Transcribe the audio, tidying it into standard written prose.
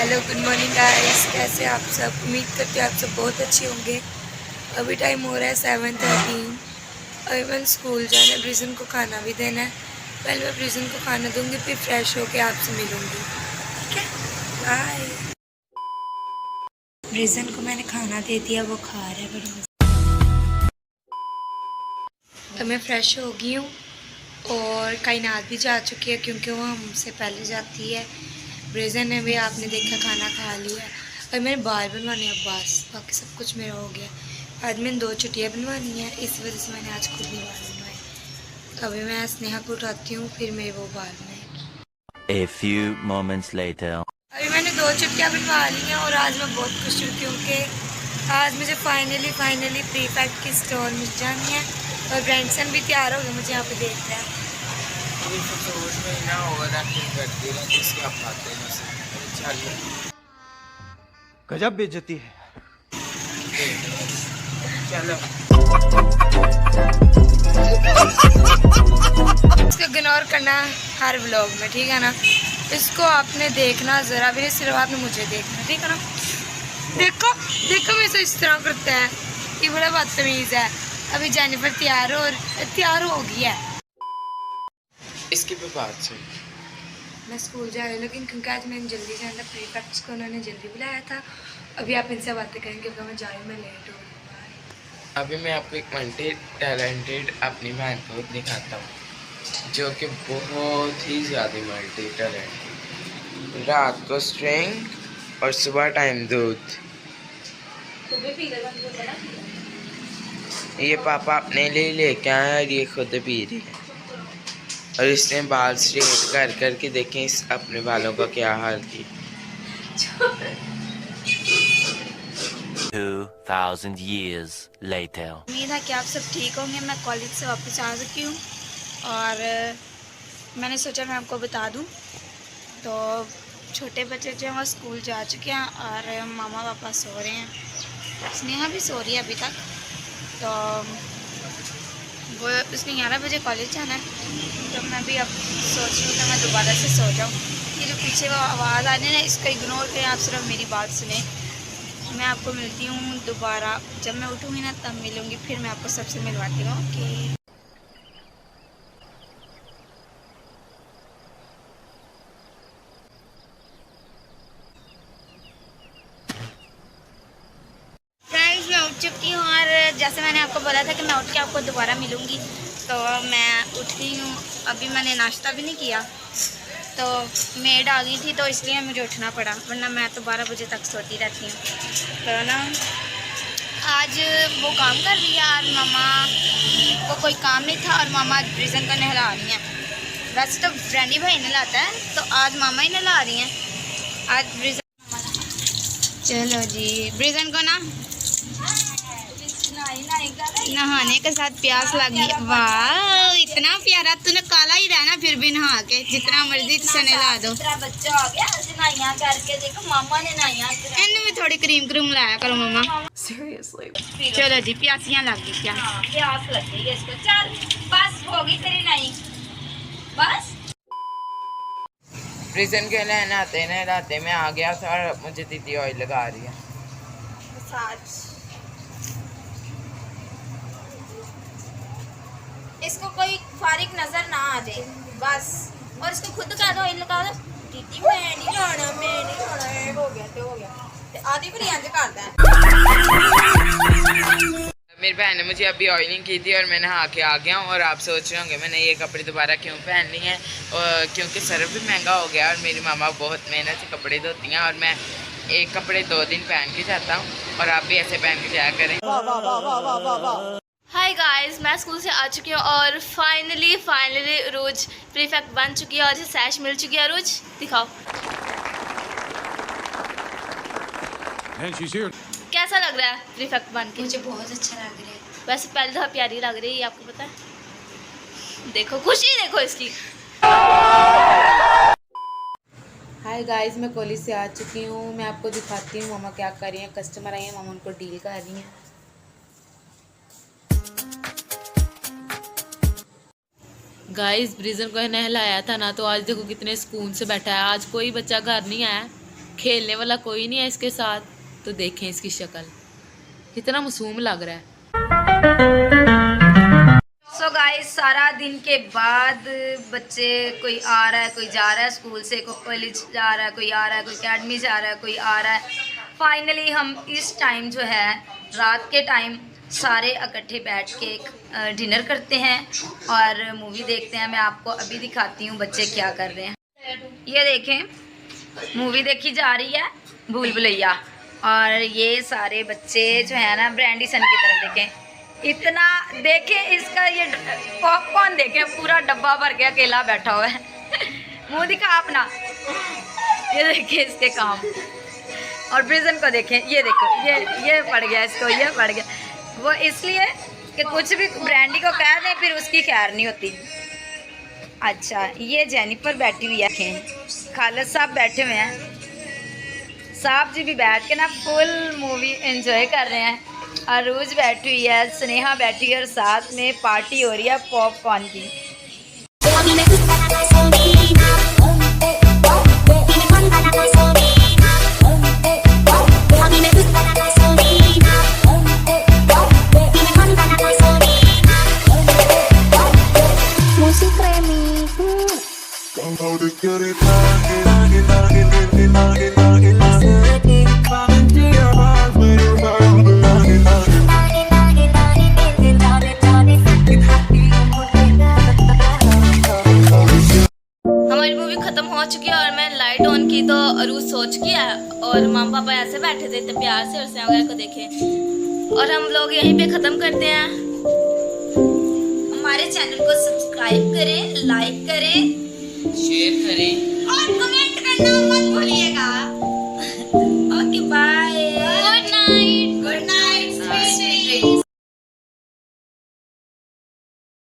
Hello good morning guys, कैसे आप सब। उम्मीद करते हैं आप सब बहुत अच्छे होंगे। अभी टाइम हो रहा है 7:13। अभी मैंने स्कूल जाना है, ब्रिजन को खाना भी देना है। पहले मैं ब्रिजन को खाना दूंगी, फिर फ्रेश होके आपसे मिलूंगी, ठीक है। बाय। ब्रिजन को मैंने खाना दे दिया, वो खा रहा है बड़ी मज़े। तो मैं फ्रेश हो गई हूँ और कायनात भी जा चुकी है क्योंकि वो हमसे पहले जाती है। ब्रेजन ने भी आपने देखा खाना खा लिया और मैंने बाल बनवाने हैं, बस बाकी सब कुछ मेरा हो गया। आज मैंने 2 छुट्टियाँ बनवानी है, इस वजह से मैंने आज खुद नहीं बाल बनवाए। अभी मैं स्नेहा को उठाती हूँ, फिर मेरे वो बाल बनाएगी। A few moments later. अभी मैंने 2 छुट्टियाँ बनवा ली हैं और आज मैं बहुत खुश हूँ क्योंकि आज मुझे फाइनली प्रीफेक्ट की स्टोर मिल जानी है और ब्रांडसन भी तैयार हो गया, मुझे यहाँ पे देख रहा है। गजब बेइज्जती है। चलो इसको इग्नोर करना हर व्लॉग में, ठीक है ना। इसको आपने देखना ज़रा भी नहीं, सिर्फ आपने मुझे देखना, ठीक है ना। देखो देखो मेरे से इस तरह करता है, ये बड़ा बदतमीज़ है। अभी जेनिफर तैयार हो गई है। इसकी भी बात से मैं स्कूल जा रही हूँ, लेकिन क्योंकि आज मैंने जल्दी जाना, प्रीफेक्ट्स को उन्होंने जल्दी बुलाया था। अभी आप इनसे बातें करेंगे क्योंकि मैं जा रही हूँ, मैं लेट हो रही अभी मैं आपको एक मल्टी टैलेंटेड अपनी बहन को दिखाता हूँ जो कि बहुत ही ज़्यादा मल्टी टैलेंटेड। रात को स्ट्रिंग और सुबह टाइम दूध। ये पापा अपने लिए लेके आए और ये खुद पी रही है। और इसने बाल स्ट्रेट कर करके देखें इस अपने बालों का क्या हाल की। 2000 years later. उम्मीद है कि आप सब ठीक होंगे। मैं कॉलेज से वापस आ चुकी हूँ और मैंने सोचा मैं आपको बता दूँ। तो छोटे बच्चे जो हैं वो स्कूल जा चुके हैं और मामा पापा सो रहे हैं। स्नेहा भी सो रही है अभी तक। तो वो उसने 11 बजे कॉलेज जाना है, तो मैं भी अब सोच रही हूँ कि मैं दोबारा से सो जाऊँ। ये जो पीछे वो आवाज़ आ रही है ना, इसको इग्नोर करें, आप सिर्फ मेरी बात सुने। मैं आपको मिलती हूँ दोबारा, जब मैं उठूँगी ना तब मिलूँगी, फिर मैं आपको सबसे मिलवाती हूँ। ओके। फ्रेंड्स, मैं उठ चुकी हूँ और जैसे मैंने आपको बोला था कि मैं उठ के आपको दोबारा मिलूँगी, तो मैं उठ गई हूँ। अभी मैंने नाश्ता भी नहीं किया, तो मेड आ गई थी तो इसलिए मुझे उठना पड़ा, वरना मैं तो 12 बजे तक सोती रहती हूँ। तो ना आज वो काम कर रही है और मामा को कोई काम नहीं था और मामा आज ब्रिजन को नहला रही हैं। वैसे तो फ्रेंडी भाई नहलाता है, तो आज मामा ही नहला रही हैं। आज ब्रिजन, चलो जी, ब्रिजन को ना नहाने के साथ प्यास लगी। वाह, इतना प्यारा, तूने काला ही रहना फिर भी नहा के, जितना मर्जी से नहला दो। बच्चा आ गया नहाइया करके, देखो मामा ने नहाइया इन्हें भी थोड़ी क्रीम क्रीम लाया करो मामा। सीरियसली। चलो जी, प्यासियाँ लग गई क्या? प्यास लग गई इसको। चल बस हो गई तेरी नहीं, बस। प्रिजन के नहलाते नहलाते मैं आ गया था और मुझे दीदी ऑयल लगा रही है। मसाज इसको कोई फारिग नजर ना आ जाए बस, और इसको खुद कह दो लगा दो, दीदी मैं नहीं लाना, मैं नहीं लाना, हो गया तो हो गया। आधी भी इंज करता है। मेरी बहन ने मुझे अभी ऑयलिंग की थी और मैं नहा के आ गया हूँ। और आप सोच रहे होंगे मैंने ये कपड़े दोबारा क्यों पहन लिए हैं, और क्योंकि सर्फ भी महंगा हो गया और मेरी मामा बहुत मेहनत से कपड़े धोती हैं और मैं एक कपड़े 2 दिन पहन के जाता हूँ और आप भी ऐसे पहन के जाया करें। हाय गाइस, मैं स्कूल से आ चुकी हूँ और फाइनली अरूज प्रीफेक्ट बन चुकी है और इसे सैश मिल चुकी है। अरूज दिखाओ कैसा लग रहा है प्रीफेक्ट बन के। मुझे बहुत अच्छा लग रहा है। वैसे पहले तो प्यारी लग रही है, आपको पता है। देखो खुशी, देखो इसकी। हाय गाइस, मैं कॉलेज से आ चुकी हूँ। मैं आपको दिखाती हूँ मामा क्या कर रही हैं। कस्टमर आए हैं, मामा उनको डील कर रही हैं। गाइस, ब्रिजन को नहलाया था ना, तो आज देखो कितने सुकून से बैठा है। आज कोई बच्चा घर नहीं आया, खेलने वाला कोई नहीं है इसके साथ, तो देखें इसकी शक्ल, कितना मासूम लग रहा है। सो गाइस, सारा दिन के बाद बच्चे, कोई आ रहा है, कोई जा रहा है स्कूल से, कोई कॉलेज जा रहा है, कोई आ रहा है, कोई अकेडमी जा रहा है, कोई आ रहा है। फाइनली हम इस टाइम जो है, रात के टाइम सारे इकट्ठे बैठ के डिनर करते हैं और मूवी देखते हैं। मैं आपको अभी दिखाती हूँ बच्चे क्या कर रहे हैं। ये देखें, मूवी देखी जा रही है भूल भुलैया, और ये सारे बच्चे जो है ना ब्रांडी सन की तरफ देखें, इतना देखें इसका ये पॉपकॉर्न देखें, पूरा डब्बा भर के अकेला बैठा हुआ है। मुंह दिखा अपना, ये देखें इसके काम। और प्रिजन को देखें, ये देखो, ये पड़ गया इसको, ये पड़ गया। वो इसलिए कि कुछ भी ब्रांडी को कह दें फिर उसकी खैर नहीं होती। अच्छा, ये जेनिफर बैठी हुई है, खालिद साहब बैठे हुए हैं, साहब जी भी बैठ के ना फुल मूवी एंजॉय कर रहे हैं। अरूज बैठी हुई है, स्नेहा बैठी है, और साथ में पार्टी हो रही है पॉपकॉर्न की। हमारी मूवी खत्म हो चुकी है और मैं लाइट ऑन की तो अरूज सोच किया, और मामा पापा ऐसे बैठे थे इतने प्यार से, और स्नेहा वगैरह को देखे। और हम लोग यहीं पे ख़त्म करते हैं। हमारे चैनल को सब्सक्राइब करें, लाइक करें, शेयर करें और कमेंट करना मत भूलिएगा।